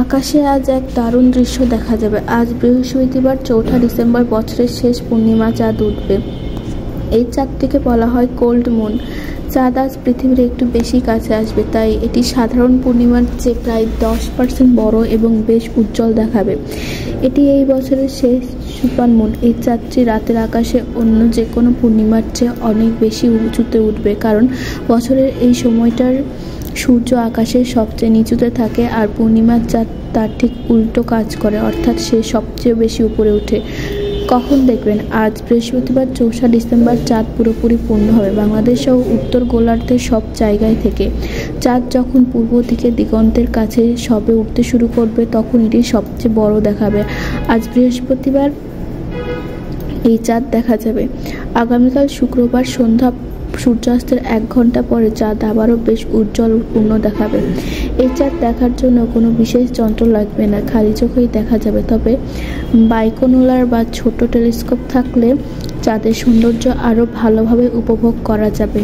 আকাশে আজ এক দারুণ দৃশ্য দেখা যাবে। আজ বৃহস্পতিবার ৪ঠা ডিসেম্বর বছরের শেষ পূর্ণিমা চাঁদ উঠবে। এই চাঁদটিকে বলা হয় কোল্ড মুন। চাঁদ আজ পৃথিবীর একটু বেশি কাছে আসবে, তাই এটি সাধারণ পূর্ণিমার চেয়ে প্রায় 10% বড় এবং বেশ উজ্জ্বল দেখাবে। এটি এই বছরের শেষ সুপার মুন। এই চাঁদটি রাতের আকাশে অন্য যে কোনো পূর্ণিমার চেয়ে অনেক বেশি উঁচুতে উঠবে, কারণ বছরের এই সময়টার সূর্য আকাশের সবচেয়ে নিচুতে থাকে আর পূর্ণিমার চাঁদ তার ঠিক উল্টো কাজ করে, অর্থাৎ সে সবচেয়ে বেশি উপরে ওঠে। কখন দেখবেন? আজ বৃহস্পতিবার ৪ঠা ডিসেম্বর চাঁদ পুরোপুরি পূর্ণ হবে বাংলাদেশ সহ উত্তর গোলার্ধের সব জায়গায় থেকে। চাঁদ যখন পূর্ব দিকে দিগন্তের কাছে সবে উঠতে শুরু করবে, তখন এটি সবচেয়ে বড় দেখাবে। আজ বৃহস্পতিবার এই চাঁদ দেখা যাবে। আগামীকাল শুক্রবার সন্ধ্যা সূর্যাস্তের ১ ঘন্টা পরে চাঁদ আবারও বেশ উজ্জ্বল পূর্ণ দেখাবে। এই চাঁদ দেখার জন্য কোনো বিশেষ যন্ত্র লাগবে না, খালি চোখেই দেখা যাবে। তবে বাইকোনোলার বা ছোট টেলিস্কোপ থাকলে চাঁদের সৌন্দর্য আরও ভালোভাবে উপভোগ করা যাবে।